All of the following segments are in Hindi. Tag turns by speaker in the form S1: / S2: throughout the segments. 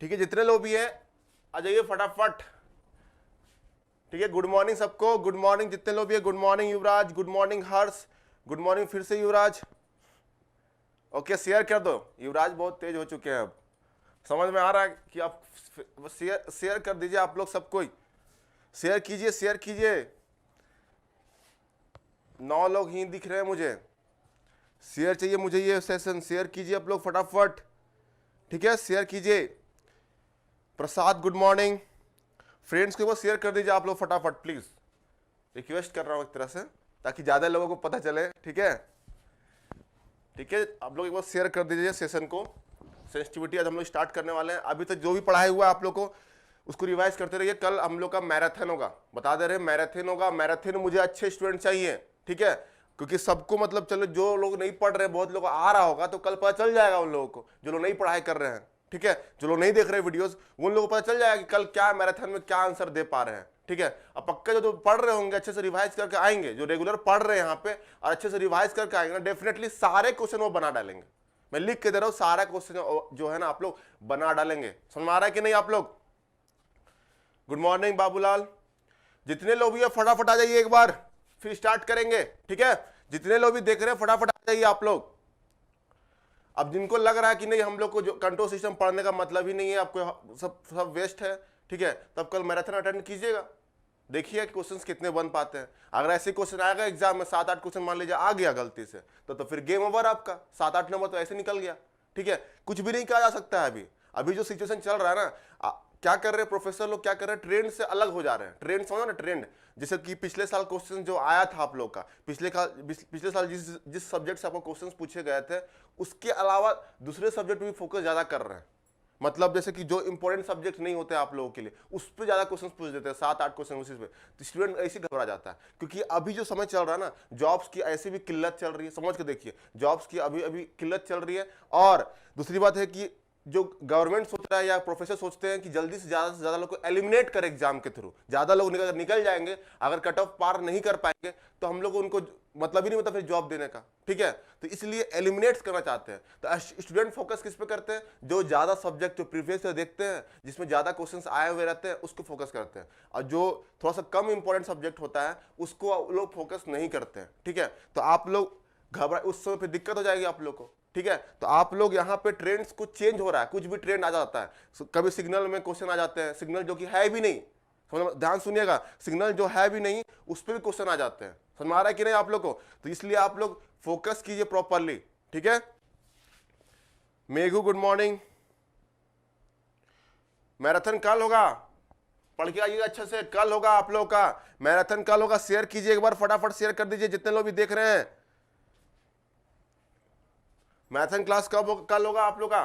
S1: ठीक है, जितने लोग भी हैं आ जाइए फटाफट। ठीक है, गुड मॉर्निंग सबको, गुड मॉर्निंग जितने लोग भी है, गुड मॉर्निंग युवराज, गुड मॉर्निंग हर्ष, गुड मॉर्निंग फिर से युवराज। ओके, शेयर कर दो, युवराज बहुत तेज हो चुके हैं अब, समझ में आ रहा है कि आप शेयर कर दीजिए, आप लोग सब कोई शेयर कीजिए, शेयर कीजिए। 9 लोग ही दिख रहे हैं मुझे, शेयर चाहिए मुझे, ये सेशन शेयर कीजिए आप लोग फटाफट। ठीक है, शेयर कीजिए। प्रसाद गुड मॉर्निंग, फ्रेंड्स को शेयर कर दीजिए आप लोग फटाफट प्लीज, रिक्वेस्ट कर रहा हूं एक तरह से, ताकि ज्यादा लोगों को पता चले। ठीक है, ठीक है, आप लोग एक बार शेयर कर दीजिए सेशन को। सेंसिटिविटी आज हम लोग स्टार्ट करने वाले हैं। अभी तक जो भी पढ़ाई हुआ है आप लोग को उसको रिवाइज करते रहिए। कल हम लोग का मैराथन होगा, बता दे रहे हैं मैराथन होगा। मैराथन में मुझे अच्छे स्टूडेंट चाहिए, ठीक है, क्योंकि सबको मतलब चलो जो लोग नहीं पढ़ रहे, बहुत लोग आ रहा होगा तो कल पता चल जाएगा उन लोगों को जो लोग नहीं पढ़ाई कर रहे हैं। ठीक है, जो लोग नहीं देख रहे वीडियोस उन लोगों को पता चल जाएगा कि कल क्या मैराथन में क्या आंसर दे पा रहे हैं। ठीक है, अब पक्का जो पढ़ रहे होंगे अच्छे से रिवाइज करके आएंगे, जो रेगुलर पढ़ रहे हैं यहाँ पे और अच्छे से रिवाइज करके आएंगे ना, डेफिनेटली सारे क्वेश्चन वो बना डालेंगे। मैं लिख के दे रहा हूँ, सारा क्वेश्चन जो है ना आप लोग बना डालेंगे। समझ में आ रहा है कि नहीं आप लोग? गुड मॉर्निंग बाबूलाल, जितने लोग भी है फटाफट आ जाइए एक बार, फिर स्टार्ट करेंगे। ठीक है, जितने लोग भी देख रहे हैं फटाफट आ जाइए आप लोग। अब जिनको लग रहा है कि नहीं हम लोग को जो कंट्रोल सिस्टम पढ़ने का मतलब ही नहीं है, आपको सब वेस्ट है, ठीक है, तब कल मैराथन अटेंड कीजिएगा, देखिए क्वेश्चंस कितने बन पाते हैं। अगर ऐसे क्वेश्चन आएगा एग्जाम में 7-8 क्वेश्चन मान लीजिए आ गया गलती से, तो फिर गेम ओवर आपका, 7-8 नंबर तो ऐसे निकल गया। ठीक है, कुछ भी नहीं कहा जा सकता है। अभी जो सिचुएशन चल रहा है ना, क्या कर रहे हैं प्रोफेसर लोग, क्या कर रहे हैं, ट्रेंड से अलग हो जा रहे हैं। ट्रेंड समझो ना, ट्रेंड जैसे कि पिछले साल क्वेश्चन जो आया था आप लोग का, पिछले साल जिस सब्जेक्ट से आपको क्वेश्चन पूछे गए थे उसके अलावा दूसरे सब्जेक्ट भी फोकस ज्यादा कर रहे हैं। मतलब जैसे कि जो इंपॉर्टेंट सब्जेक्ट नहीं होते आप लोगों के लिए उस पर ज्यादा क्वेश्चन पूछ देते हैं, 7-8 क्वेश्चन उसी पे, तो स्टूडेंट ऐसे घबरा जाता है। क्योंकि अभी जो समय चल रहा है ना, जॉब्स की ऐसी भी किल्लत चल रही है, समझ के देखिए, जॉब्स की अभी अभी किल्लत चल रही है। और दूसरी बात है कि जो गवर्नमेंट सोच रहा है या प्रोफेसर सोचते हैं कि जल्दी से ज्यादा लोग को एलिमिनेट कर एग्जाम के थ्रू, ज्यादा लोग निकल जाएंगे, अगर कट ऑफ पार नहीं कर पाएंगे तो हम लोग उनको मतलब ही नहीं होता फिर जॉब देने का। ठीक है, तो इसलिए एलिमिनेट करना चाहते हैं। तो स्टूडेंट फोकस किस पे करते हैं, जो ज्यादा सब्जेक्ट जो प्रीवियस देखते हैं जिसमें ज्यादा क्वेश्चंस आए हुए रहते हैं उसको फोकस करते हैं, और जो थोड़ा सा कम इंपॉर्टेंट सब्जेक्ट होता है उसको लोग फोकस नहीं करते हैं। ठीक है, तो आप लोग घबरा, उस समय फिर दिक्कत हो जाएगी आप लोग को। ठीक है, तो आप लोग यहाँ पे ट्रेंड्स कुछ चेंज हो रहा है, कुछ भी ट्रेंड आ जाता है, कभी सिग्नल में क्वेश्चन आ जाते हैं, सिग्नल जो कि है भी नहीं, ध्यान सुनिएगा, सिग्नल जो है भी नहीं उस पर भी क्वेश्चन आ जाते हैं। समझ में आ रहा है कि नहीं आप लोग को? तो इसलिए आप लोग फोकस कीजिए प्रॉपरली। ठीक है, मेघू गुड मॉर्निंग। मैराथन कल होगा, पढ़ के आइएगा अच्छे से, कल होगा आप लोग का मैराथन, कल होगा। शेयर कीजिए एक बार फटाफट, शेयर कर दीजिए जितने लोग भी देख रहे हैं। मैराथन क्लास कल होगा आप लोग का,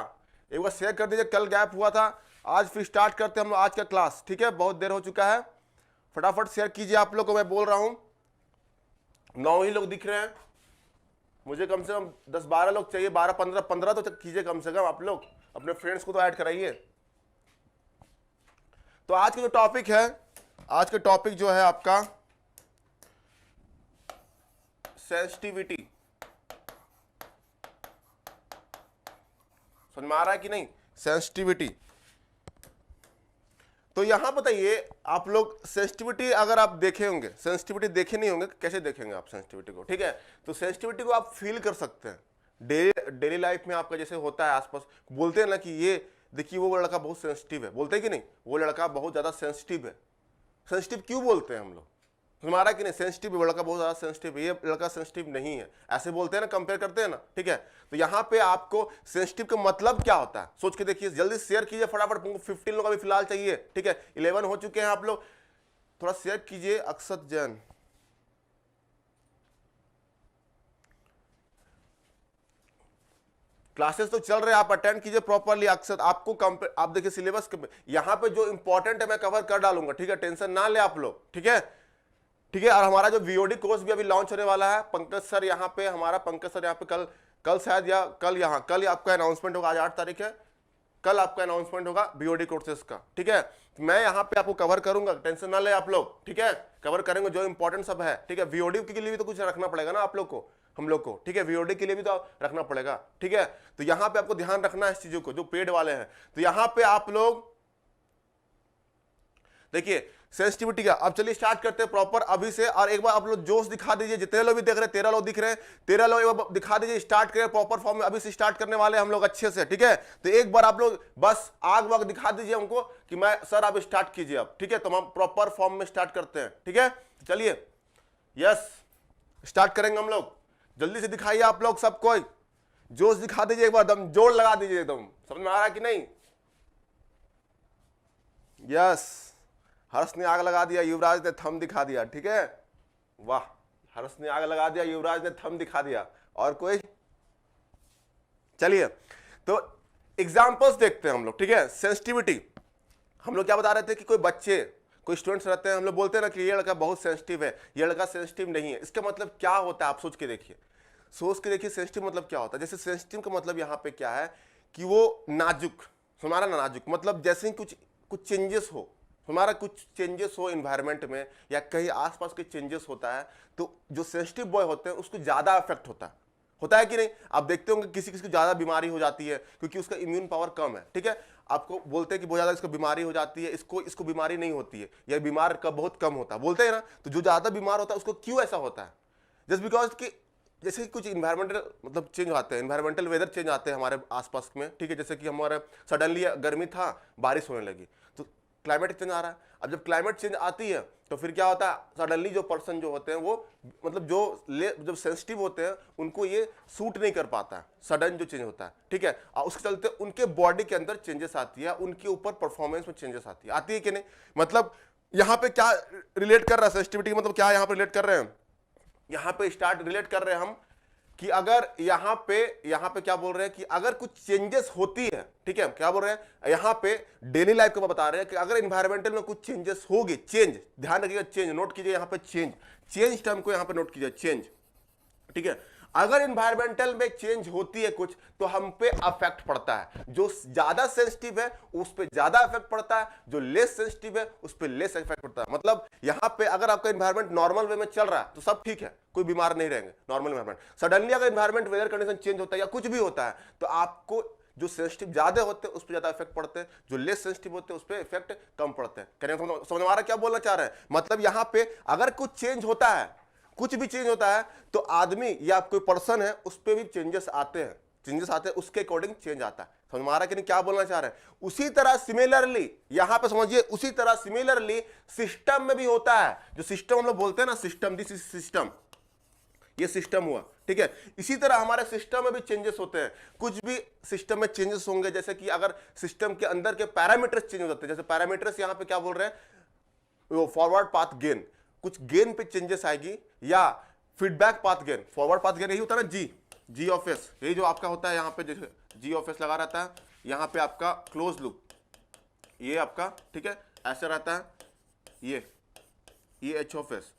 S1: एक बार शेयर कर दीजिए। कल गैप हुआ था, आज फिर स्टार्ट करते हैं हम लोग आज का क्लास। ठीक है, बहुत देर हो चुका है, फटाफट शेयर कीजिए आप लोग को। मैं बोल रहा हूं 9 ही लोग दिख रहे हैं मुझे, कम से कम 10-12 लोग चाहिए, 12-15 तो कीजिए कम से कम आप लोग, अपने फ्रेंड्स को तो ऐड कराइए। तो आज का जो टॉपिक है, आज का टॉपिक जो है आपका सेंसिटिविटी। समझ में आ रहा है कि नहीं? सेंसिटिविटी। तो यहां बताइए आप लोग, सेंसिटिविटी अगर आप देखे होंगे, सेंसिटिविटी देखे नहीं होंगे, कैसे देखेंगे आप सेंसिटिविटी को? ठीक है, तो सेंसिटिविटी को आप फील कर सकते हैं डेली लाइफ में आपका, जैसे होता है आसपास, बोलते हैं ना कि ये देखिए वो लड़का बहुत सेंसिटिव है, बोलते हैं कि नहीं, वो लड़का बहुत ज्यादा सेंसिटिव है। सेंसिटिव क्यों बोलते हैं हम लोग? हमारा कि नहीं, सेंसिटिव लड़का बहुत ज्यादा सेंसिटिव है, ये लड़का सेंसिटिव नहीं है, ऐसे बोलते हैं ना, कंपेयर करते हैं ना। ठीक है, तो यहाँ पे आपको सेंसिटिव का मतलब क्या होता है सोच के देखिए, जल्दी शेयर कीजिए फटाफट। 15 लोग अभी फिलहाल चाहिए। ठीक है, 11 हो चुके हैं आप लोग, थोड़ा शेयर कीजिए। अक्षत जैन, क्लासेस तो चल रहे हैं, आप अटेंड कीजिए प्रॉपरली। अक्षत आपको आप देखिए सिलेबस यहाँ पे जो इंपॉर्टेंट है मैं कवर कर डालूंगा। ठीक है, टेंशन ना ले आप लोग। ठीक है, ठीक है, और हमारा जो वीओडी कोर्स भी अभी लॉन्च होने वाला है, पंकज सर यहाँ पे, हमारा पंकज सर यहाँ पे कल शायद या कल आपका अनाउंसमेंट होगा, आज 8 तारीख है, कल आपका अनाउंसमेंट होगा बीओडी कोर्सेज का, ठीक है। मैं यहाँ पे आपको कवर करूंगा, टेंशन ना ले आप लोग, ठीक है। कवर करेंगे जो इंपॉर्टेंट सब है, ठीक है। वीओडी के लिए भी तो कुछ रखना पड़ेगा ना आप लोग को, हम लोग को, ठीक है। वीओडी के लिए भी तो रखना पड़ेगा, ठीक है। तो यहाँ पे आपको ध्यान रखना है इस चीजों को, जो पेड वाले हैं। तो यहाँ पे आप लोग देखिए सेंसिटिविटी का। अब चलिए स्टार्ट करते हैं प्रॉपर अभी से। और एक बार आप लोग जोश दिखा दीजिए, जितने लोग भी देख रहे हैं, 13 लोग दिख रहे हैं, 13 लोग एक बार दिखा दीजिए। स्टार्ट करें प्रॉपर फॉर्म में, अभी से स्टार्ट करने वाले हम लोग अच्छे से, ठीक है। तो एक बार आप लोग बस आग वाग दिखा दीजिए हमको कि मैं सर आप स्टार्ट कीजिए अब, ठीक है। तो हम प्रॉपर फॉर्म में स्टार्ट करते हैं, ठीक है। चलिए यस स्टार्ट करेंगे हम लोग। जल्दी से दिखाइए आप लोग, सब कोई जोश दिखा दीजिए एक बार, दम जोर लगा दीजिए, एकदम समझ में आ रहा है कि नहीं। यस हर्ष ने आग लगा दिया, युवराज ने थम दिखा दिया, ठीक है। वाह हर्ष ने आग लगा दिया, युवराज ने थम दिखा दिया। और कोई? चलिए तो एग्जांपल्स देखते हैं हम लोग, ठीक है। सेंसिटिविटी हम लोग क्या बता रहे थे कि कोई बच्चे, कोई स्टूडेंट्स रहते हैं, हम लोग बोलते हैं ना कि ये लड़का बहुत सेंसिटिव है, ये लड़का सेंसिटिव नहीं है। इसका मतलब क्या होता है आप सोच के देखिए, सोच के देखिए सेंसिटिव मतलब क्या होता है। जैसे सेंसिटिव का मतलब यहाँ पे क्या है कि वो नाजुक, हमारा नाजुक मतलब जैसे ही कुछ चेंजेस हो, हमारा कुछ चेंजेस हो इन्वायरमेंट में या कहीं आसपास के चेंजेस होता है, तो जो सेंसिटिव बॉय होते हैं उसको ज्यादा इफेक्ट होता है कि नहीं। आप देखते होंगे किसी किसी को ज्यादा बीमारी हो जाती है क्योंकि उसका इम्यून पावर कम है, ठीक है। आपको बोलते हैं कि बहुत ज्यादा इसको बीमारी हो जाती है, इसको बीमारी नहीं होती है, या बीमार का बहुत कम होता है, बोलते हैं ना। तो जो ज्यादा बीमार होता है उसको क्यों ऐसा होता है? जस्ट बिकॉज कि जैसे कि कुछ इन्वायरमेंटल मतलब चेंज आते हैं, इन्वायरमेंटल वेदर चेंज आते हैं हमारे आसपास में, ठीक है। जैसे कि हमारे सडनली गर्मी था, बारिश होने लगी, तो क्लाइमेट चेंज आ रहा है। अब जब क्लाइमेट चेंज आती है तो फिर क्या होता है, सडनली जो पर्सन जो होते हैं वो मतलब जब सेंसिटिव होते हैं उनको ये सूट नहीं कर पाता है, सडन जो चेंज होता है, ठीक है। और उसके चलते उनके बॉडी के अंदर चेंजेस आती है, उनके ऊपर परफॉर्मेंस में चेंजेस आती है कि नहीं। मतलब यहाँ पे क्या रिलेट कर रहा है सेंसिटिविटी, मतलब क्या यहाँ पे रिलेट कर रहे हैं, यहाँ पे स्टार्ट रिलेट कर रहे हैं हम कि अगर यहाँ पे क्या बोल रहे हैं कि अगर कुछ चेंजेस होती है, ठीक है। क्या बोल रहे हैं यहाँ पे डेली लाइफ को बता रहे हैं कि अगर इन्वायरमेंटल में कुछ चेंजेस होगी, चेंज ध्यान रखिएगा, चेंज नोट कीजिए यहाँ पे, चेंज टर्म को यहाँ पे नोट कीजिए, चेंज, ठीक है। अगर इन्वायरमेंटल में चेंज होती है कुछ तो हम पे अफेक्ट पड़ता है। जो ज्यादा सेंसिटिव है उस पे ज्यादा इफेक्ट पड़ता है, जो लेस सेंसिटिव है उस पे लेस इफेक्ट पड़ता है। मतलब यहाँ पे अगर आपका इन्वायरमेंट नॉर्मल वे में चल रहा है तो सब ठीक है, कोई बीमार नहीं रहेंगे, नॉर्मल इन्वायरमेंट। सडनली अगर इन्वायरमेंट वेदर कंडीशन चेंज होता है या कुछ भी होता है तो आपको जो सेंसिटिव ज्यादा होते हैं उस पर ज्यादा इफेक्ट पड़ते हैं, जो लेस सेंसिटिव होते हैं उस पर इफेक्ट कम पड़ते हैं। समझ में आ रहा है क्या बोलना चाह रहे हैं? मतलब यहाँ पे अगर कुछ चेंज होता है, कुछ भी चेंज होता है तो आदमी या कोई पर्सन है उस पर भी चेंजेस आते हैं, उसके अकॉर्डिंग चेंज आता है। समझ में आ रहा है कि नहीं क्या बोलना चाह रहे हैं? उसी तरह सिमिलरली यहां पे समझिए, उसी तरह सिमिलरली सिस्टम में भी होता है। जो सिस्टम हम लोग बोलते हैं ना, सिस्टम, दिस इज सिस्टम, ये सिस्टम हुआ, ठीक है। इसी तरह हमारे सिस्टम में भी चेंजेस होते हैं, कुछ भी सिस्टम में चेंजेस होंगे। जैसे कि अगर सिस्टम के अंदर के पैरामीटर्स चेंज हो जाते हैं, जैसे पैरामीटर्स यहां पे क्या बोल रहे हैं, फॉरवर्ड पाथ गेन, कुछ गेन पे चेंजेस आएगी, या feedback path gain, forward path gain यही होता है ना, जी ऑफ एस, यही जो आपका होता है यहाँ पे, जैसे जी ऑफ एस लगा रहता है, यहाँ पे आपका क्लोज लूप, ये आपका, ठीक है, ऐसे रहता है, ये एच ऑफ एस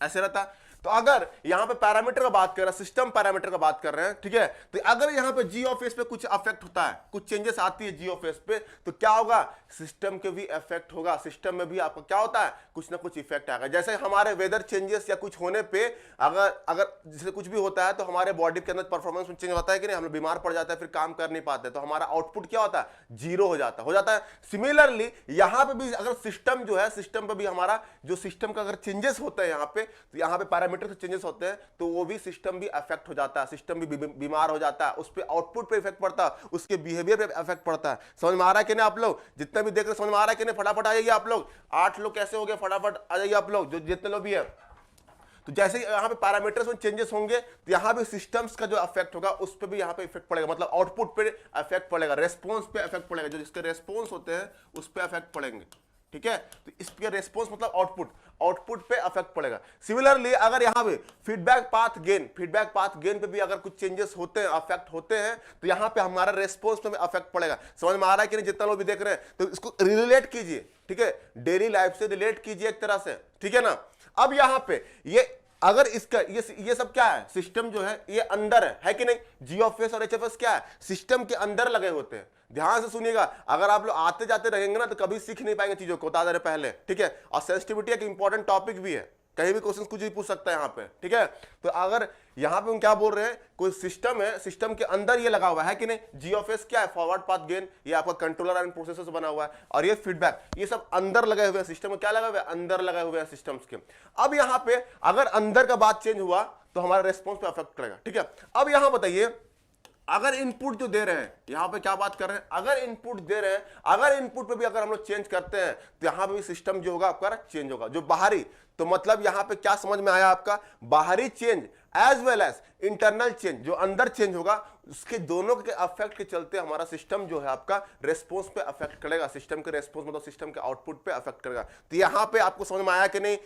S1: ऐसे रहता है। तो अगर यहां पे पैरामीटर का बात कर रहे हैं, सिस्टम पैरामीटर का बात कर रहे हैं, ठीक है। तो अगर यहां पे जी ऑफ एस पे कुछ अफेक्ट होता है, कुछ चेंजेस आती है जी ऑफ एस पे, तो क्या होगा, सिस्टम के भी इफेक्ट होगा, सिस्टम में भी आपका क्या होता है, कुछ ना कुछ इफेक्ट आएगा। जैसे हमारे वेदर चेंजेस या कुछ होने पे अगर जैसे कुछ भी होता है तो हमारे बॉडी के अंदर परफॉर्मेंस में चेंज होता है कि नहीं, हम लोग बीमार पड़ जाता है, फिर काम कर नहीं पाते, तो हमारा आउटपुट क्या होता है, जीरो हो जाता है। सिमिलरली यहां पे भी अगर सिस्टम जो है, सिस्टम पे भी हमारा जो सिस्टम का अगर चेंजेस होते हैं यहाँ पे, तो यहाँ पे पैरामीटर से चेंजेस होते हैं तो वो भी सिस्टम भी अफेक्ट हो जाता है, सिस्टम भी बीमार हो जाता है, उस पे आउटपुट पे इफेक्ट पड़ता है, उसके बिहेवियर पे इफेक्ट पड़ता है। समझ में आ रहा है कि नहीं आप लोग? जितने भी देख रहे समझ में आ रहा है कि नहीं? फटाफट आ जाइए आप लोग, 8 लोग कैसे हो गए, फटाफट आ जाइए आप लोग, जो जितने लोग भी है। तो जैसे यहाँ पे पैरामीटर्स में चेंजेस होंगे तो यहाँ पे सिस्टम्स का जो इफेक्ट होगा उस पे भी यहाँ पे इफेक्ट पड़ेगा, मतलब आउटपुट पे इफेक्ट पड़ेगा, रेस्पॉन्स पे इफेक्ट पड़ेगा, जो जिसके रेस्पॉन्स होते हैं उस पे इफेक्ट पड़ेंगे, ठीक है। तो इसके रेस्पॉन्स मतलब आउटपुट पे इफेक्ट पड़ेगा। सिमिलरली अगर यहाँ पे फीडबैक पाथ गेन पे भी अगर कुछ चेंजेस होते हैं, अफेक्ट होते हैं, तो यहाँ पे हमारा रेस्पॉन्स पे इफेक्ट पड़ेगा। समझ में आ रहा है कि नहीं? जितना लोग भी देख रहे हैं तो इसको रिलेट कीजिए, ठीक है, डेली लाइफ से रिलेट कीजिए एक तरह से, ठीक है ना। अब यहाँ पे ये अगर इसका ये सब क्या है, सिस्टम जो है ये अंदर है कि नहीं? जी ऑफ एस और एच एफ एस क्या है, सिस्टम के अंदर लगे होते हैं। ध्यान से सुनिएगा, अगर आप लोग आते जाते रहेंगे ना तो कभी सीख नहीं पाएंगे चीजों को, बता दे रहे पहले, ठीक है। और सेंसिटिविटी एक इंपॉर्टेंट टॉपिक भी है, कहीं भी क्वेश्चन कुछ भी पूछ सकता है यहाँ पे, ठीक है। तो अगर यहाँ पे हम क्या बोल रहे हैं, कोई सिस्टम है, सिस्टम के अंदर ये लगा हुआ है कि नहीं? जी ऑफ एस क्या है, फॉरवर्ड पाथ गेन, ये आपका कंट्रोलर एंड प्रोसेसर से बना हुआ है, और ये फीडबैक, ये सब अंदर लगे हुए हैं सिस्टम में। क्या लगा हुआ है? अंदर लगे हुए हैं सिस्टम्स के। अब यहाँ पे अगर अंदर का बात चेंज हुआ तो हमारा रेस्पॉन्स पे अफेक्ट करेगा, ठीक है। अब यहाँ बताइए, अगर इनपुट जो दे रहे हैं, यहां पे क्या बात कर रहे हैं, अगर इनपुट दे रहे हैं, अगर इनपुट पे भी अगर हम लोग चेंज करते हैं तो यहां पे भी सिस्टम जो होगा आपका चेंज होगा, जो बाहरी। तो मतलब यहां पे क्या समझ में आया आपका, बाहरी change as well as internal change, जो अंदर चेंज होगा, उसके दोनों के अफेक्ट के चलते हमारा सिस्टम जो है आपका रेस्पॉन्स पे अफेक्ट करेगा। सिस्टम के रेस्पॉन्स मतलब सिस्टम के आउटपुट पे अफेक्ट करेगा। तो यहां पे आपको समझ में आया कि नहीं?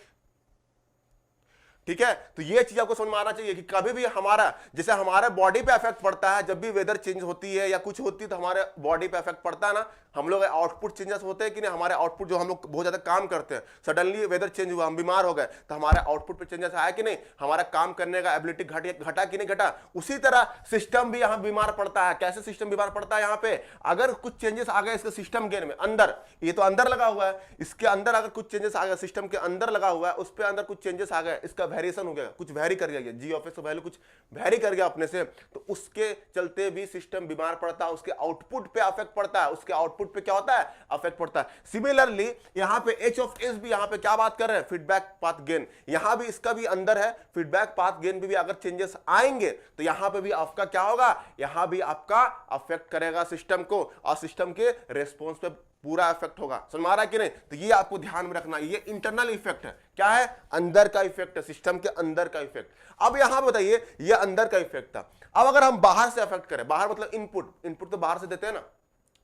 S1: ठीक है, तो ये चीज आपको समझ में आना चाहिए कि कभी भी हमारा, जैसे हमारे बॉडी पे इफेक्ट पड़ता है, जब भी वेदर चेंज होती है या कुछ होती है तो हमारे बॉडी पे इफेक्ट पड़ता है ना, हम लोग आउटपुट चेंजेस होते हैं कि नहीं, हमारे आउटपुट जो हम लोग बहुत ज्यादा काम करते हैं, सडनली वेदर चेंज हुआ, हम बीमार हो गए, तो हमारे आउटपुट पे चेंजेस आया कि नहीं, हमारा काम करने का एबिलिटी घटा कि नहीं घटा। उसी तरह सिस्टम भी यहाँ बीमार पड़ता है। कैसे सिस्टम बीमार पड़ता है? यहाँ पे अगर कुछ चेंजेस आ गए इसके सिस्टम गेन में, अंदर, ये तो अंदर लगा हुआ है, इसके अंदर अगर कुछ चेंजेस आ गए, सिस्टम के अंदर लगा हुआ है, उस पे अंदर कुछ चेंजेस आ गए, इसका वेरिएशन हो गया, कुछ वेरी कर गया, जी ऑफ एस वैल्यू कुछ वेरी कर गया अपने से, तो उसके चलते भी सिस्टम बीमार पड़ता है, उसके आउटपुट पे अफेक्ट पड़ता है, उसके आउटपुट पे क्या होता है, अफेक्ट पड़ता है। सिमिलरली यहां पे एच ऑफ एस भी यहां पे क्या बात कर रहे हैं, फीडबैक पाथ गेन, यहां भी इसका भी अंदर है, फीडबैक पाथ गेन भी अगर चेंजेस आएंगे तो यहां पे भी आपका क्या होगा, यहां भी आपका अफेक्ट करेगा सिस्टम को, और सिस्टम के रेस्पॉन्स पे पूरा इफेक्ट होगा। समझ आ रहा है कि नहीं? तो ये आपको ध्यान में रखना, ये इंटरनल इफेक्ट है। क्या है? अंदर का इफेक्ट है, सिस्टम के अंदर का इफेक्ट। अब यहां बताइए, ये अंदर का इफेक्ट था। अब अगर हम बाहर से अफेक्ट करें, बाहर मतलब इनपुट तो बाहर से देते हैं ना,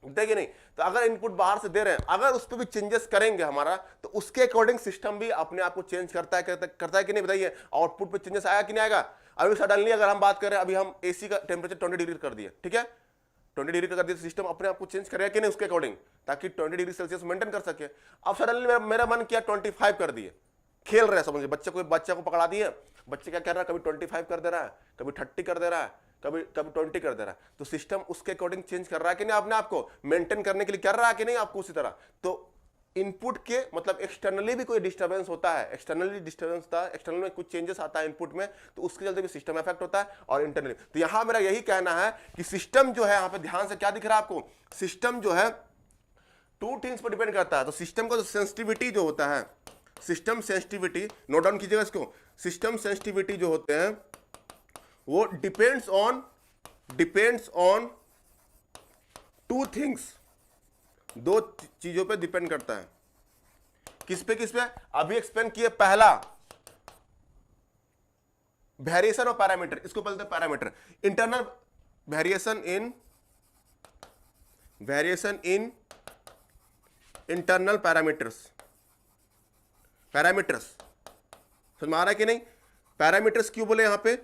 S1: देखिए नहीं, तो अगर इनपुट बाहर से दे रहे हैं, अगर उस पर भी चेंजेस करेंगे हमारा, तो उसके अकॉर्डिंग सिस्टम भी अपने आप को चेंज करता है कि नहीं? बताइए, आउटपुट पे चेंजेस आया कि नहीं आएगा? अभी सडनली अगर हम बात करें, अभी हम एसी का टेम्परेचर 20 डिग्री कर दिए, ठीक है, 20 डिग्री कर दिया, सिस्टम अपने आप को चेंज करेगा कि नहीं उसके अकॉर्डिंग, ताकि 20 डिग्री सेल्सियस मेंटेन कर सके। अब सडनली मेरा मन किया 25 कर दिए, खेल रहे हैं, समझिए, बच्चे को पकड़ा दिए, बच्चे क्या कर रहा है, कभी 25 कर दे रहा है, कभी 30 कर दे रहा है, कभी 20 कर दे रहा है, तो सिस्टम उसके अकॉर्डिंग चेंज कर रहा है कि नहीं, अपने आप को मेंटेन करने के लिए कर रहा है कि नहीं आपको उसी तरह। तो इनपुट के मतलब एक्सटर्नली भी कोई डिस्टर्बेंस होता है, एक्सटर्नल में कुछ चेंजेस आता है इनपुट में, तो उसके चलते भी सिस्टम इफेक्ट होता है, और इंटरनली। तो यहां मेरा यही कहना है कि सिस्टम जो है, यहां पे ध्यान से क्या दिख रहा है आपको, सिस्टम जो है 2 थिंग्स पर डिपेंड करता है। तो सिस्टम का जो सेंसिटिविटी जो होता है, सिस्टम सेंसिटिविटी, नोट डाउन कीजिएगा इसको, सिस्टम सेंसिटिविटी जो होते हैं वो डिपेंड्स ऑन 2 थिंग्स, 2 चीजों पे डिपेंड करता है। किस पे? अभी एक्सप्लेन किए, पहला वेरिएशन और पैरामीटर, इसको बोलते हैं parameter, internal variation in internal parameters समझ में आ रहा है कि नहीं? पैरामीटर्स क्यों बोले यहां पे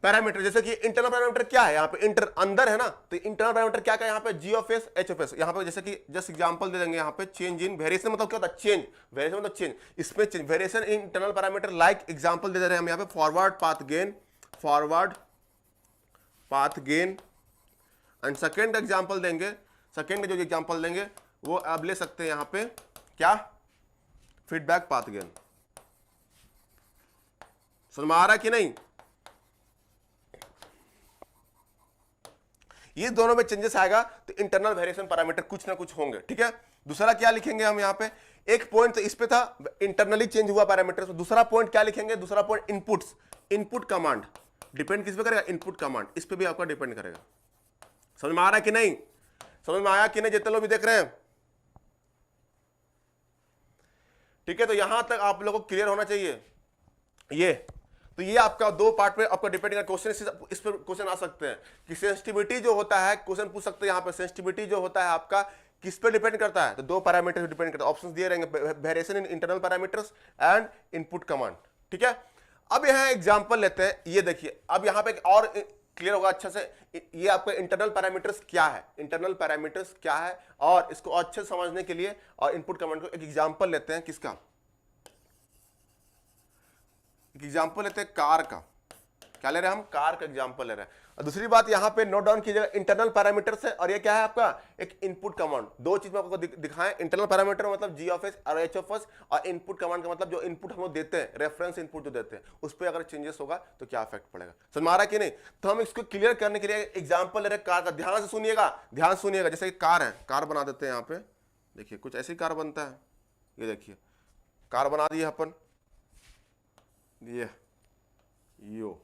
S1: पैरामीटर? जैसे कि इंटरनल पैरामीटर क्या है, यहाँ पे अंदर है ना, तो इंटरनल पैरामीटर क्या यहाँ पे, G of S, H of S. यहाँ पे जैसे कि जस्ट एग्जांपल दे देंगे, यहाँ पे चेंज इन वेरिएशन मतलब क्या होता है, चेंज, वेरिएशन मतलब चेंज, इसमें change, variation in internal parameter, like example दे रहे हैं हम यहाँ पे forward path gain, and second example देंगे, सेकेंड जो एग्जाम्पल देंगे वो आप ले सकते हैं यहाँ पे क्या, फीडबैक पाथ गेन। समझ में आ रहा है कि नहीं? ये दोनों में चेंजेस आएगा तो इंटरनल वेरिएशन पैरामीटर कुछ ना कुछ होंगे, ठीक है। दूसरा क्या लिखेंगे हम यहाँ पे, एक पॉइंट तो इस पे था इंटरनली चेंज हुआ पैरामीटर, तो दूसरा पॉइंट क्या लिखेंगे, दूसरा पॉइंट इनपुट कमांड, डिपेंड किस पे करेगा, इनपुट कमांड, इस पे भी आपका डिपेंड करेगा। समझ में आ रहा है कि नहीं? समझ में आया कि नहीं जितने लोग भी देख रहे हैं? ठीक है, तो यहां तक आप लोगों को क्लियर होना चाहिए। ये तो ये आपका 2 पार्ट में आपका डिपेंडिंग क्वेश्चन, इस पर क्वेश्चन आ सकते हैं कि सेंसिटिविटी जो होता है, क्वेश्चन पूछ सकते हैं यहाँ पे, सेंसिटिविटी जो होता है आपका किस पे डिपेंड करता है, तो 2 पैरामीटर डिपेंड करता है, ऑप्शंस दिए रहेंगे, variation in internal parameters and input command, ठीक है। अब यहाँ एग्जांपल लेते हैं, ये देखिए, अब यहाँ पे और क्लियर होगा अच्छा से, ये आपका इंटरनल पैरामीटर्स क्या है, और इसको अच्छे से समझने के लिए और इनपुट कमांड को एक एग्जांपल लेते हैं, किसका, एग्जाम्पल लेते हैं कार का, क्या ले रहे हैं हम, कार का एग्जाम्पल ले रहे हैं। और दूसरी बात यहाँ पे नोट डाउन कीजिएगा, इंटरनल पैरामीटर्स है और ये क्या है आपका एक इनपुट कमांड। दो चीज में आपको दिखाएं, इंटरनल पैरामीटर मतलब जी ऑफ एस और एच ऑफ एस, और इनपुट कमांड का मतलब जो इनपुट हम लोग देते हैं, रेफरेंस इनपुट जो देते हैं, उस पर अगर चेंजेस होगा तो क्या इफेक्ट पड़ेगा, समझ में आ रहा है कि नहीं। तो हम इसको क्लियर करने के लिए एग्जाम्पल ले रहे हैं कार का, ध्यान से सुनिएगा, ध्यान से सुनिएगा। जैसे कार है, कार बना देते हैं यहाँ पे, देखिए कुछ ऐसी कार बनता है, ये देखिए कार बना दी अपन, ये यो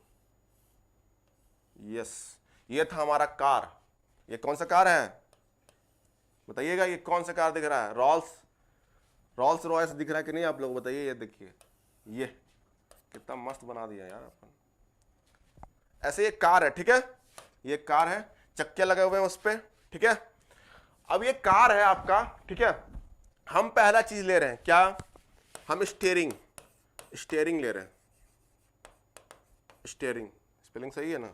S1: यस, ये था हमारा कार। ये कौन सा कार है बताइएगा, ये कौन सा कार दिख रहा है, रॉल्स रॉयस दिख रहा है कि नहीं आप लोग बताइए। ये देखिए ये कितना मस्त बना दिया यार अपन। ऐसे ये कार है, ठीक है, ये कार है, चक्के लगे हुए हैं उस पर, ठीक है। अब ये कार है आपका, ठीक है। हम पहला चीज ले रहे हैं क्या, हम स्टीयरिंग ले रहे हैं। स्टीयरिंग स्पेलिंग सही है ना,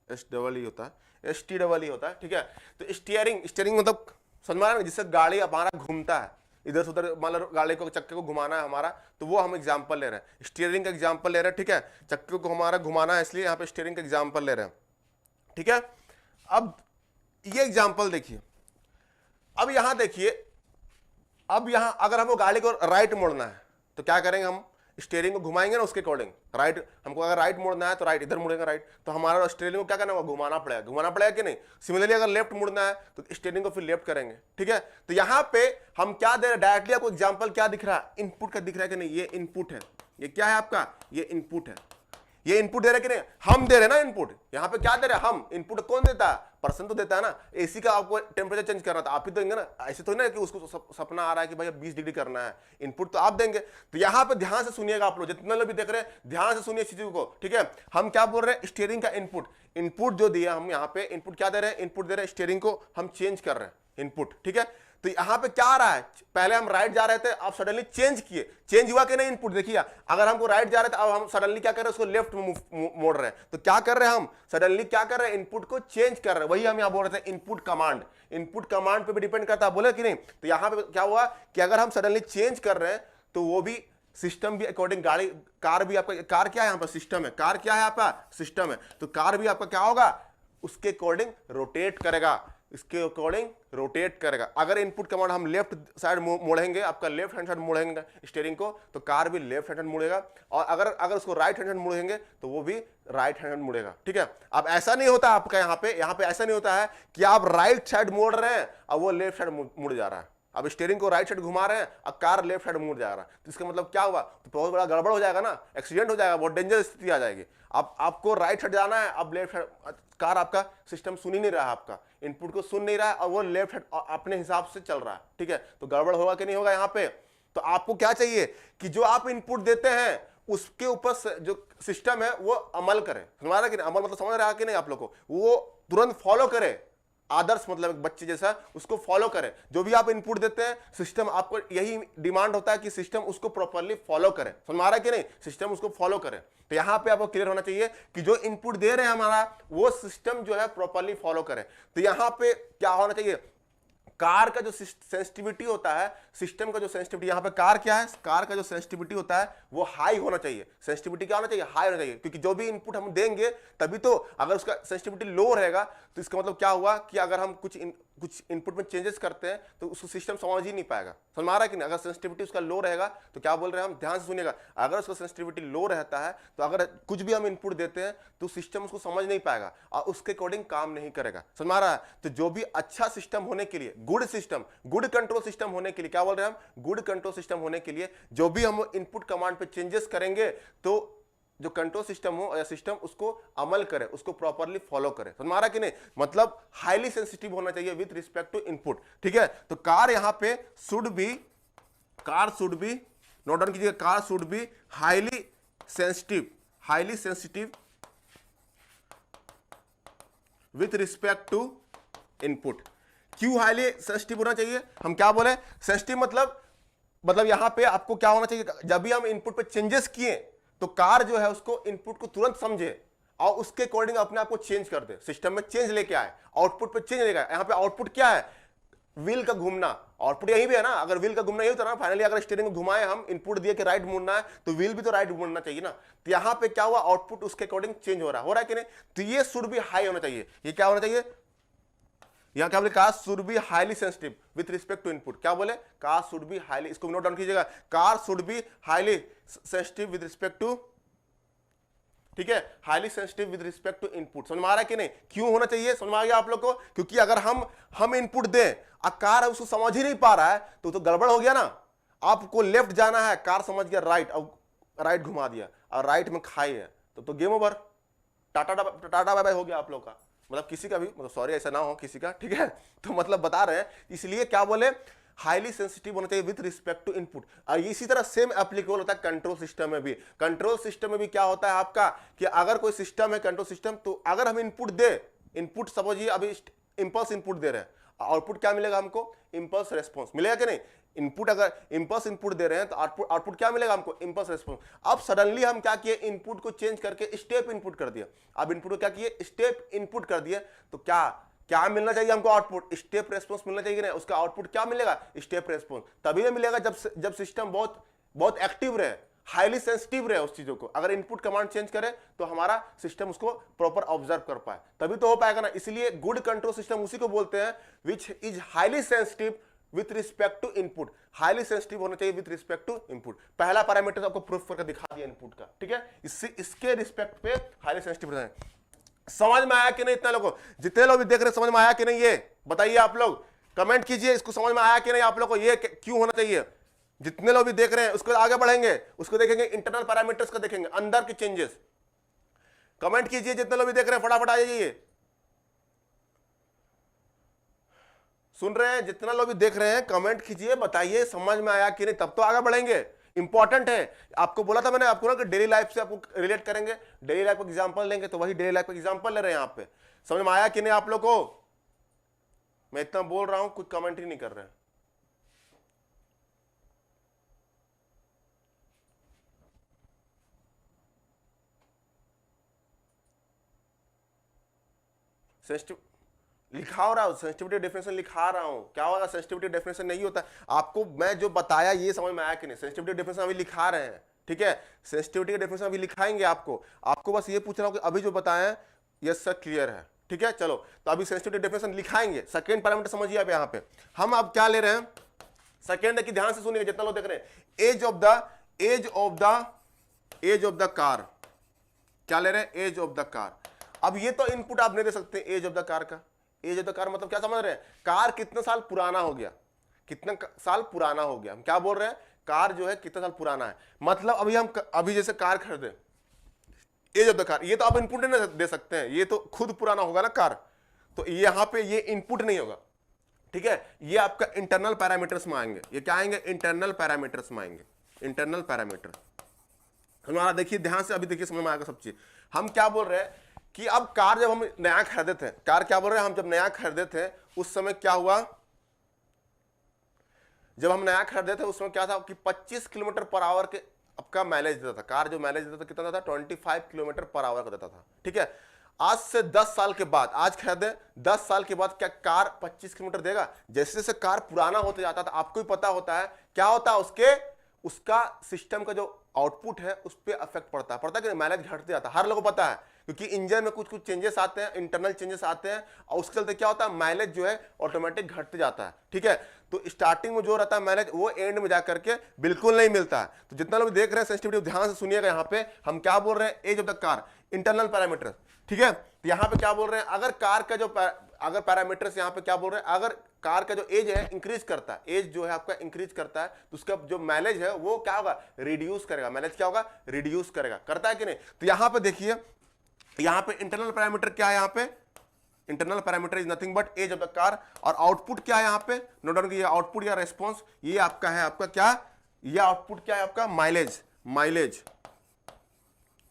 S1: SEE होता है, STEE होता है, ठीक है। तो स्टीयरिंग मतलब समझ में आ रहा है, जिससे गाड़ी हमारा घूमता है इधर से उधर, मान लो गाड़ी को चक्के को घुमाना है हमारा, तो वो हम एग्जांपल ले रहे हैं, स्टीयरिंग का एग्जांपल ले रहे हैं, ठीक है। चक्के को हमारा घुमाना है इसलिए यहाँ पे स्टीयरिंग का एग्जांपल ले रहे हैं, ठीक है। अब ये एग्जांपल देखिए, अब यहां देखिए, अब यहां अगर हमको गाड़ी को राइट मोड़ना है तो क्या करेंगे, हम स्टीयरिंग को घुमाएंगे ना उसके अकॉर्डिंग, राइट, हमको अगर राइट मोड़ना है तो राइट, इधर मुड़ेगा राइट, तो हमारा स्टीयरिंग को क्या करना होगा, घुमाना पड़ेगा कि नहीं। सिमिलरली अगर लेफ्ट मुड़ना है तो स्टीयरिंग को फिर लेफ्ट करेंगे, ठीक है। तो यहाँ पे हम क्या दे रहे हैं, डायरेक्टली आपको एग्जांपल क्या दिख रहा है, इनपुट का दिख रहा है कि नहीं, ये इनपुट है, ये क्या है आपका, ये इनपुट है, ये इनपुट दे रहे कि नहीं, हम दे रहे हैं ना इनपुट। यहाँ पे क्या दे रहे हैं हम, इनपुट कौन देता है, पर्सन तो देता है ना। एसी का आपको टेम्परेचर चेंज करना था आप ही देंगे ना, ऐसे तो नहीं कि उसको सपना आ रहा है कि भाई 20 डिग्री करना है, इनपुट तो आप देंगे। तो यहाँ पे ध्यान से सुनिएगा आप लोग, जितने लोग भी देख रहे हैं ध्यान से सुनिए चीजों को, ठीक है। हम क्या बोल रहे हैं, स्टीयरिंग का इनपुट जो दिया हम यहाँ पे इनपुट क्या दे रहे हैं, इनपुट दे रहे हैं स्टीयरिंग को हम चेंज कर रहे हैं इनपुट, ठीक है। तो यहाँ पे क्या आ रहा है, पहले हम राइट जा रहे थे, अब सडनली चेंज किए, चेंज हुआ कि नहीं इनपुट, देखिए अगर हमको राइट जा रहे थे अब हम सडनली क्या कर रहे हैं, उसको लेफ्ट में मोड़ रहे हैं। तो क्या कर रहे हैं हम, सडनली क्या कर रहे हैं, इनपुट को चेंज कर रहे हैं। वही हम यहाँ बोल रहे थे इनपुट कमांड पे भी डिपेंड करता है, बोले कि नहीं। तो यहाँ पे क्या हुआ कि अगर हम सडनली चेंज कर रहे हैं तो वो भी सिस्टम भी अकॉर्डिंग, गाड़ी कार भी आपका, कार क्या है यहाँ पर सिस्टम है, कार क्या है आपका सिस्टम है, तो कार भी आपका क्या होगा, उसके अकॉर्डिंग रोटेट करेगा, इसके अकॉर्डिंग रोटेट करेगा। अगर इनपुट कमांड हम लेफ्ट साइड मोड़ेंगे, आपका लेफ्ट हैंड साइड मोड़ेंगे स्टीयरिंग को, तो कार भी लेफ्ट हैंड मुड़ेगा, और अगर उसको राइट हैंड मोड़ेंगे तो वो भी राइट हैंड मुड़ेगा, ठीक है। अब ऐसा नहीं होता आपका यहाँ पे ऐसा नहीं होता है कि आप राइट साइड मोड़ रहे हैं और वो लेफ्ट साइड मुड़ जा रहा है। अब स्टीयरिंग को राइट साइड घुमा रहे हैं और कार लेफ्ट साइड मुड़ जा रहा है, तो इसका मतलब क्या हुआ, तो बहुत बड़ा गड़बड़ हो जाएगा ना, एक्सीडेंट हो जाएगा, बहुत डेंजर स्थिति आ जाएगी। अब आपको राइट साइड जाना है, अब लेफ्ट साइड, कार आपका सिस्टम सुन ही नहीं रहा है, आपका इनपुट को सुन नहीं रहा है, और वो लेफ्ट साइड अपने हिसाब से चल रहा है, ठीक है। तो गड़बड़ होगा कि नहीं होगा यहाँ पे। तो आपको क्या चाहिए कि जो आप इनपुट देते हैं उसके ऊपर जो सिस्टम है वो अमल करे, समझ रहा है कि नहीं, अमल मतलब समझ रहा है कि नहीं आप लोग को, वो तुरंत फॉलो करे, आदर्श मतलब एक बच्चे जैसा उसको फॉलो करे। जो भी आप इनपुट देते हैं सिस्टम, आपको यही डिमांड होता है कि सिस्टम उसको प्रॉपर्ली फॉलो करे, समझ में आ रहा है कि नहीं, सिस्टम उसको फॉलो करे। तो यहां पे आपको क्लियर होना चाहिए कि जो इनपुट दे रहे हैं हमारा वो सिस्टम जो है प्रॉपर्ली फॉलो करे। तो यहां पे क्या होना चाहिए, कार का जो सेंसिटिविटी होता है, सिस्टम का जो सेंसिटिविटी, यहां पे कार क्या है, कार का जो सेंसिटिविटी होता है वो हाई होना चाहिए। सेंसिटिविटी क्या होना चाहिए, हाई होना चाहिए, क्योंकि जो भी इनपुट हम देंगे तभी तो, अगर उसका सेंसिटिविटी लो रहेगा तो इसका मतलब क्या हुआ कि अगर हम कुछ इनपुट में चेंजेस करते हैं तो उसको सिस्टम समझ ही नहीं पाएगा, समझ में आ रहा है कि नहीं। अगर सेंसिटिविटी उसका लो रहेगा तो क्या बोल रहे हैं हम, ध्यान से सुनिएगा, अगर उसका सेंसिटिविटी लो रहता है तो अगर कुछ भी हम इनपुट देते हैं तो सिस्टम उसको समझ नहीं पाएगा और उसके अकॉर्डिंग काम नहीं करेगा, समझ में आ रहा है। तो जो भी अच्छा सिस्टम होने के लिए, गुड कंट्रोल सिस्टम होने के लिए, क्या बोल रहे हैं हम, गुड कंट्रोल सिस्टम होने के लिए जो भी हम इनपुट कमांड पे चेंजेस करेंगे तो जो कंट्रोल सिस्टम हो या सिस्टम उसको अमल करे, उसको प्रॉपर्ली फॉलो करे, समझ में आ रहा है कि नहीं। मतलब हाईली सेंसिटिव होना चाहिए विद रिस्पेक्ट टू इनपुट, ठीक है। तो कार यहां पे शुड बी नोट डाउन कीजिए, car should be highly sensitive with respect to input. क्यों हाईली सेंसिटिव होना चाहिए, हम क्या बोले, सेंसिटिव मतलब यहां पे आपको क्या होना चाहिए, जब भी हम इनपुट पे चेंजेस किए तो कार जो है उसको इनपुट को तुरंत समझे और उसके अकॉर्डिंग अपने आप को चेंज कर दे, सिस्टम में चेंज लेके आए, आउटपुट पे चेंज लेके आए। यहां पे आउटपुट क्या है, व्हील का घूमना, आउटपुट यही भी है ना, अगर व्हील का घूमना यही होता है ना फाइनली, अगर स्टीयरिंग को घुमाए हम, इनपुट दिए कि राइट मुड़ना है, तो व्हील भी तो राइट मुड़ना चाहिए ना। तो यहां पे क्या हुआ, आउटपुट उसके अकॉर्डिंग चेंज हो रहा है कि नहीं। तो ये शुड बी हाई होना चाहिए। ये क्या होना चाहिए, यहां क्या बोले, car should be highly sensitive with respect to input. क्या बोले, कार शुड बी हाईली, इसको नोट डाउन कीजिएगा, car should be highly sensitive with respect to, ठीक है, highly sensitive with respect to input. समझ में आ रहा है कि नहीं, क्यों होना चाहिए, समझ में आ गया आप लोग को। क्योंकि अगर हम इनपुट दें और कार उसको समझ ही नहीं पा रहा है तो गड़बड़ हो गया ना। आपको लेफ्ट जाना है, कार समझ गया राइट, अब राइट घुमा दिया और राइट में खाई है, तो game over, tata bye bye हो गया आप लोग का। मतलब किसी का भी, मतलब सॉरी ऐसा ना हो किसी का, ठीक है। तो मतलब बता रहे हैं, इसलिए क्या बोले, हाईली सेंसिटिव होना चाहिए विथ रिस्पेक्ट टू इनपुट। और इसी तरह सेम एप्लीकेबल होता है कंट्रोल सिस्टम में भी। कंट्रोल सिस्टम में भी क्या होता है आपका, कि अगर कोई सिस्टम है कंट्रोल सिस्टम, तो अगर हम इनपुट दे, इनपुट समझिए अभी इंपल्स इनपुट दे रहे हैं, आउटपुट क्या मिलेगा हमको, इंपल्स रेस्पॉन्स मिलेगा कि नहीं। इनपुट अगर इंपल्स इनपुट दे रहे हैं तो आउटपुट क्या मिलेगा हमको, इंपल्स रेस्पॉन्स। अब सडनली हम क्या किए, इनपुट को चेंज करके स्टेप इनपुट कर दिया। अब इनपुट को क्या किए, स्टेप इनपुट कर दिए, तो क्या मिलना चाहिए हमको, आउटपुट स्टेप रेस्पॉन्स मिलना चाहिए नहीं। उसका आउटपुट क्या मिलेगा, स्टेप रेस्पॉन्स। तभी नहीं मिलेगा जब सिस्टम बहुत एक्टिव रहे, हाईली सेंसिटिव रहे उस चीजों को। अगर इनपुट कमांड चेंज करे तो हमारा सिस्टम उसको प्रॉपर ऑब्जर्व कर पाए, तभी तो हो पाएगा ना। इसलिए गुड कंट्रोल सिस्टम उसी को बोलते हैं which is highly sensitive with respect to input. Highly sensitive होना चाहिए विथ रिस्पेक्ट टू इनपुट। पहला पैरामीटर आपको प्रूफ करके दिखा दिया इनपुट का, ठीक है। इसके रिस्पेक्ट पे हाईली सेंसिटिव रहना है। समझ में आया कि नहीं, इतना लोगों, जितने लोग भी देख रहे, समझ में आया कि नहीं, ये बताइए आप लोग, कमेंट कीजिए, इसको समझ में आया कि नहीं आप लोग को, ये क्यों होना चाहिए। जितने लोग भी देख रहे हैं उसको आगे बढ़ेंगे, उसको देखेंगे, इंटरनल पैरामीटर्स का देखेंगे, अंदर के चेंजेस। कमेंट कीजिए जितने लोग भी देख रहे हैं, फटाफट आ जाइए, सुन रहे हैं, जितना लोग भी देख रहे हैं कमेंट कीजिए, बताइए समझ में आया कि नहीं, तब तो आगे बढ़ेंगे। इंपॉर्टेंट है, आपको बोला था मैंने आपको ना कि डेली लाइफ से आपको रिलेट करेंगे, डेली लाइफ का एग्जांपल लेंगे, तो वही डेली लाइफ का एग्जांपल ले रहे हैं यहाँ पे। समझ में आया कि नहीं आप लोग को, मैं इतना बोल रहा हूं, कुछ कमेंट ही नहीं कर रहे हैं। सेंसिटिव लिखा रहा हूं, सेंसिटिविटी डेफिनेशन लिखा रहा हूं। क्या होगा, सेंसिटिविटी डेफिनेशन नहीं होता आपको, मैं जो बताया ये समझ में आया कि नहीं। सेंसिटिविटी डेफिनेशन अभी लिखा रहे हैं, ठीक है, सेंसिटिविटी डेफिनेशन अभी लिखाएंगे आपको बस ये पूछ रहा हूं कि अभी जो बताया यस सर क्लियर है, ठीक है। चलो तो अभी सेंसिटिविटी डेफिनेशन लिखाएंगे। सेकंड पैरामीटर समझिए आप, यहाँ पे हम अब क्या ले रहे हैं, सेकंड की ध्यान से सुनिए जितना लोग देख रहे हैं, एज ऑफ द कार। क्या ले रहे हैं, एज ऑफ द कार। अब ये तो इनपुट आप नहीं दे सकते एज ऑफ द कार का। एज ऑफ द कार मतलब क्या समझ रहे हैं, कार कितने साल पुराना हो गया, कितना साल पुराना हो गया। हम क्या बोल रहे हैं, कार जो है कितना साल पुराना है। मतलब अभी जैसे कार खरीदे, एज ऑफ द कार, ये तो आप इनपुट नहीं दे सकते हैं, ये तो खुद पुराना होगा ना कार, तो यहां पे ये इनपुट नहीं होगा, ठीक है। ये आपका इंटरनल पैरामीटर्स में आएंगे। ये क्या आएंगे, इंटरनल पैरामीटर्स में आएंगे, इंटरनल पैरामीटर। हमारा देखिए ध्यान से, अभी देखिए समझ में आएगा सब चीज। हम क्या बोल रहे हैं कि अब कार जब हम नया खरीदे थे, कार क्या बोल रहे हैं, हम जब नया खरीदे थे उस समय क्या हुआ, जब हम नया खरीदे थे उस समय क्या था कि 25 किलोमीटर पर आवर के आपका माइलेज देता था। कार जो माइलेज देता था कितना था, 25 किलोमीटर पर आवर का देता था, ठीक है। आज से 10 साल के बाद, आज खरीदे 10 साल के बाद क्या कार 25 किलोमीटर देगा। जैसे जैसे कार पुराना होते जाता था, आपको भी पता होता है क्या होता है, उसका सिस्टम का जो आउटपुट है उस पर अफेक्ट पड़ता है कि माइलेज घटते जाता है, हर लोगों को पता है, क्योंकि इंजन में कुछ चेंजेस आते हैं, इंटरनल चेंजेस आते हैं, और उसके चलते क्या होता है, माइलेज जो है ऑटोमेटिक घटते जाता है, ठीक है। तो स्टार्टिंग में जो रहता है माइलेज, वो एंड में जाकर के बिल्कुल नहीं मिलता है। तो जितना लोग देख रहे हैं सेंसिटिविटी ध्यान से सुनिएगा, यहाँ पे हम क्या बोल रहे हैं, age of the car, internal parameter, ठीक है। तो यहाँ पे क्या बोल रहे हैं, अगर कार का जो अगर पैरामीटर्स यहाँ पे क्या बोल रहे हैं, अगर कार का जो एज है इंक्रीज करता है, एज जो है आपका इंक्रीज करता है, तो उसका जो माइलेज है वो क्या होगा, रिड्यूस करेगा। माइलेज क्या होगा, रिड्यूस करेगा, करता है कि नहीं। तो यहाँ पे देखिए, यहाँ पे इंटरनल पैरामीटर क्या है, यहाँ पे internal parameter is nothing but age of the car. और आउटपुट क्या है यहाँ पे, नोट डाउन कीजिए, आउटपुट या रेस्पॉन्स, ये आपका है, आपका क्या, ये आउटपुट क्या है आपका, माइलेज,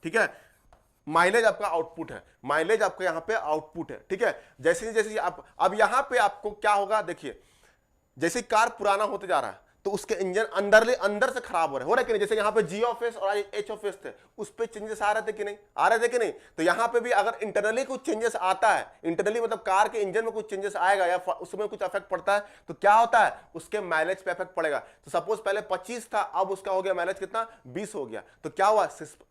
S1: ठीक है। माइलेज आपका आउटपुट है, माइलेज आपका यहाँ पे आउटपुट है, ठीक है। जैसे जैसे आप अब यहाँ पे आपको क्या होगा, देखिए जैसे कार पुराना होते जा रहा है तो उसके इंजन अंदर से खराब हो रहा है कि नहीं। जैसे यहाँ पे जी ऑफ एस और एच ऑफ एस थे, उस पे चेंजेस आ रहे थे कि नहीं, आ रहे थे कि नहीं। तो यहाँ पे भी अगर इंटरनली कुछ चेंजेस आता है, इंटरनली मतलब कार के इंजन में कुछ चेंजेस आएगा या उसमें कुछ इफेक्ट पड़ता है, तो क्या होता है, उसके माइलेज पे इफेक्ट पड़ेगा। तो सपोज पहले 25 था, अब उसका हो गया माइलेज कितना, 20 हो गया, तो क्या हुआ,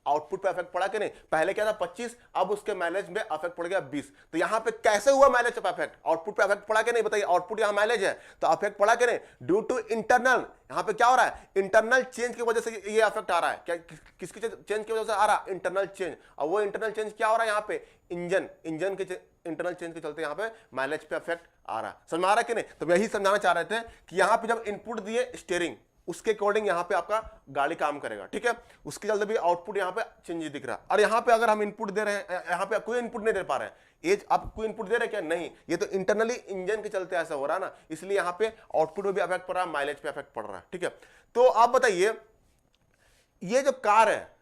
S1: आउटपुट पे इफेक्ट पड़ा कि नहीं। पहले क्या था 25, अब उसके माइलेज में इफेक्ट पड़ गया 20। तो यहाँ पे कैसे हुआ माइलेज पे इफेक्ट, आउटपुट पे इफेक्ट पड़ा कि नहीं, बताइए। आउटपुट यहाँ माइलेज है तो इफेक्ट पड़ा कि नहीं, ड्यू टू इंटरनल। यहाँ पे क्या हो रहा है, इंटरनल चेंज की वजह से ये इफेक्ट आ रहा है। क्या किसकी चेंज की वजह से आ रहा है, इंटरनल चेंज। और वो इंटरनल चेंज क्या हो रहा है, यहाँ पे इंजन के इंटरनल चेंज के चलते यहाँ पे माइलेज पे इफेक्ट आ रहा है। समझ में आ रहा है कि नहीं। तो यही समझाना चाह रहे थे कि यहाँ पे जब इनपुट दिए स्टीयरिंग, उसके अकॉर्डिंग यहाँ पे आपका गाड़ी काम करेगा, ठीक है। उसके चलते भी आउटपुट यहाँ पे चेंज दिख रहा है। और यहाँ पे अगर हम इनपुट दे रहे हैं, यहाँ पे कोई इनपुट नहीं दे पा रहे हैं, एज आप कोई इनपुट दे रहे हैं क्या, नहीं, ये तो इंटरनली इंजन के चलते ऐसा हो रहा है ना, इसलिए यहाँ पे आउटपुट में भी इफेक्ट पड़ रहा है, माइलेज पे इफेक्ट पड़ रहा है, ठीक है। तो आप बताइए, ये जो कार है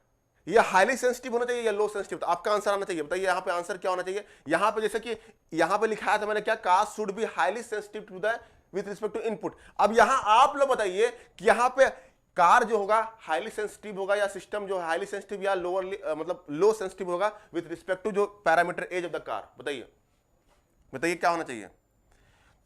S1: ये हाईली सेंसिटिव होना चाहिए या लो सेंसिटिव, तो आपका आंसर आना चाहिए। बताइए यहाँ पे आंसर क्या होना चाहिए। यहाँ पे जैसे कि यहाँ पे लिखाया था मैंने, क्या, car should be highly sensitive to the with respect to input. अब यहां आप लोग बताइए कि यहां पे कार जो होगा हाईली सेंसिटिव होगा या सिस्टम जो हाईली सेंसिटिव या लोअर मतलब लो सेंसिटिव होगा विथ रिस्पेक्ट टू जो parameter age of the car. बताइए क्या होना चाहिए।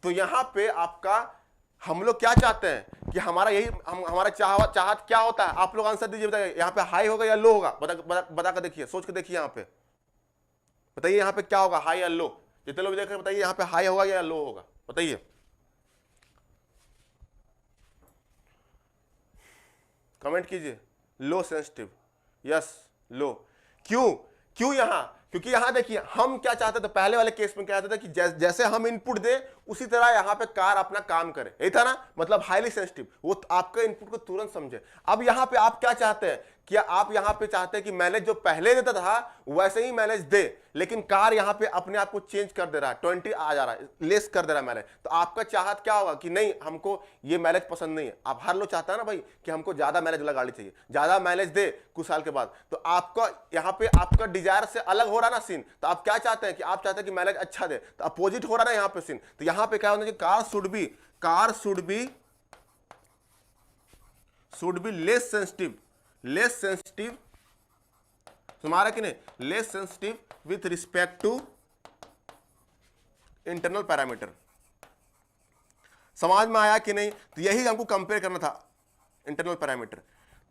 S1: तो यहां पे आपका हम लोग क्या चाहते हैं कि हमारा यही हमारा चाहत क्या होता है, आप लोग आंसर दीजिए। बताइए यहाँ पे हाई होगा या लो होगा, बता कर देखिए, सोच के देखिए। यहाँ पे बताइए यहाँ पे क्या होगा, हाई या लो। जितने लोग देख रहे हैं बताइए यहाँ पे हाई होगा या लो होगा, बताइए। कमेंट कीजिए। लो सेंसिटिव, यस लो। क्यों यहां, क्योंकि यहां देखिए हम क्या चाहते थे, पहले वाले केस में क्या चाहते थे कि जैसे हम इनपुट दे उसी तरह यहां पे कार अपना काम करे, यही था ना, मतलब हाईली सेंसिटिव, वो आपके इनपुट को तुरंत समझे। अब यहां पे आप क्या चाहते हैं कि आप यहां पे चाहते हैं कि मैनेज जो पहले देता था वैसे ही मैनेज दे, लेकिन कार यहां पे अपने आप को चेंज कर दे रहा है, 20 आ जा रहा है, लेस कर दे रहा है मैनेज। तो आपका चाहत क्या होगा कि नहीं, हमको ये मैनेज पसंद नहीं है। आप हर लोग चाहता है ना भाई कि हमको ज्यादा मैनेज वाला गाड़ी चाहिए, ज्यादा मैनेज दे कुछ साल के बाद। तो आपका यहाँ पे आपका डिजायर से अलग हो रहा ना सीन। तो आप क्या चाहते हैं कि आप चाहते हैं कि मैनेज अच्छा दे, तो अपोजिट हो रहा ना यहाँ पे सीन। तो यहाँ पे क्या होना चाहिए, car should be less sensitive, तुम्हारा कि नहीं, less sensitive with respect to internal parameter. समझ में आया कि नहीं। तो यही हमको कंपेयर करना था, इंटरनल पैरामीटर।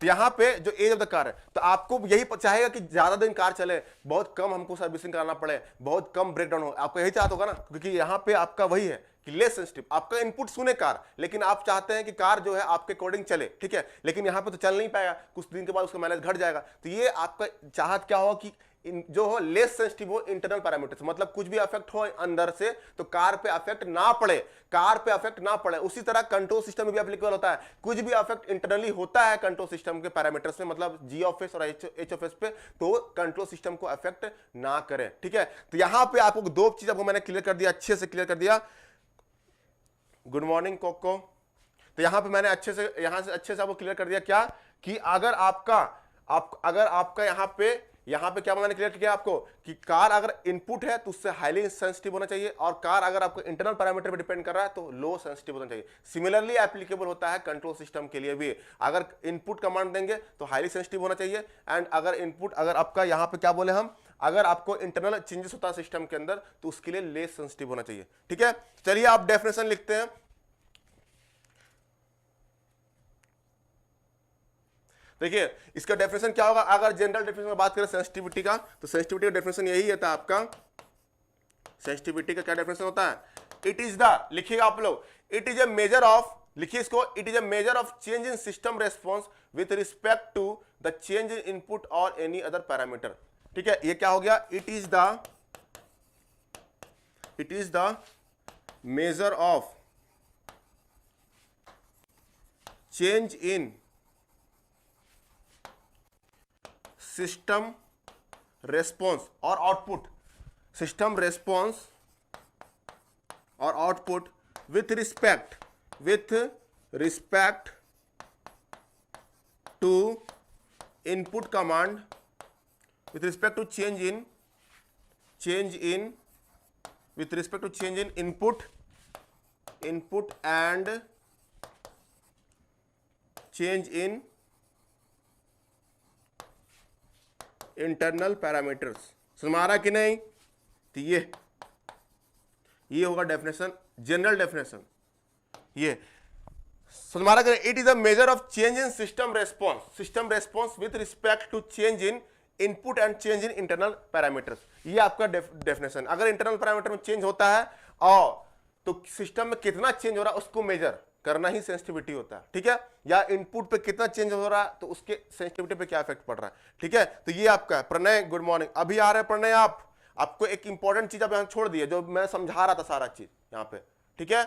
S1: तो यहां पे जो एज ऑफ द कार है, तो आपको यही चाहेगा कि ज्यादा दिन कार चले, बहुत कम हमको सर्विसिंग कराना पड़े, बहुत कम ब्रेकडाउन हो, आपको यही चाहता होगा ना, क्योंकि यहां पे आपका वही है कि लेस सेंसिटिव। आपका इनपुट सुने कार, लेकिन आप चाहते हैं कि कार जो है आपके अकॉर्डिंग चले, ठीक है, लेकिन यहां पे तो चल नहीं पाएगा, कुछ दिन के बाद उसका माइलेज घट जाएगा। तो ये आपका चाहत क्या होगा कि जो हो लेस सेंसिटिव हो इंटरनल पैरामीटर्स, मतलब कुछ भी अफेक्ट हो अंदर से तो कार पे अफेक्ट ना पड़े, उसी तरह कंट्रोल सिस्टम में भी एप्लीकेबल होता है। कुछ भी अफेक्ट इंटरनली होता है कंट्रोल सिस्टम के पैरामीटर्स में, मतलब जी ऑफ एस और एच ऑफ एस पे, तो कंट्रोल सिस्टम को अफेक्ट ना करे, ठीक है। तो यहां पे आपको दो चीज आपको मैंने क्लियर कर दिया, अच्छे से क्लियर कर दिया। गुड मॉर्निंग कोको। तो यहां पे मैंने अच्छे से आपको क्लियर कर दिया क्या, कि अगर आपका यहां पे क्या मैंने क्लियर किया आपको कि कार अगर इनपुट है तो उससे हाईली सेंसिटिव होना चाहिए, और कार अगर आपको इंटरनल पैरामीटर पे डिपेंड कर रहा है तो लो सेंसिटिव होना चाहिए। सिमिलरली एप्लीकेबल होता है कंट्रोल सिस्टम के लिए भी। अगर इनपुट कमांड देंगे तो हाईली सेंसिटिव होना चाहिए, एंड अगर आपका यहां पे क्या बोले हम, अगर आपको इंटरनल चेंजेस होता है सिस्टम के अंदर तो उसके लिए लेस सेंसिटिव होना चाहिए, ठीक है। चलिए आप डेफिनेशन लिखते हैं। देखिए इसका डेफिनेशन क्या होगा, अगर जनरल डेफिनेशन में बात करें सेंसिटिविटी का, तो सेंसिटिविटी का डेफिनेशन यही होता है आपका। सेंसिटिविटी का क्या डेफिनेशन होता है, इट इज द, लिखिएगा आप लोग, it is a measure of, लिखिए इसको, it is a measure of change in system response with respect to the change in input और एनी अदर पैरामीटर, ठीक है। ये क्या हो गया, it is the measure of change in system response और आउटपुट, सिस्टम रेस्पॉन्स और output with respect to input command, with respect to change in input and change in internal parameters. समझ आ रहा कि नहीं? तो ये होगा डेफिनेशन, जनरल डेफिनेशन। ये समझ आ रहा? It is a measure of change in system response with respect to change in input and change in internal parameters. ये आपका डेफिनेशन। अगर इंटरनल पैरामीटर में चेंज होता है और तो सिस्टम में कितना चेंज हो रहा है उसको मेजर करना ही सेंसिटिविटी होता है, ठीक है? या इनपुट पे कितना चेंज हो रहा है तो उसके सेंसिटिविटी पे क्या इफेक्ट पड़ रहा है, ठीक है? तो ये आपका है। Pranay good morning. अभी आ रहे प्रणय, आपको एक इंपॉर्टेंट चीज आप यहां छोड़ दिए जो मैं समझा रहा था सारा चीज यहाँ पे, ठीक है?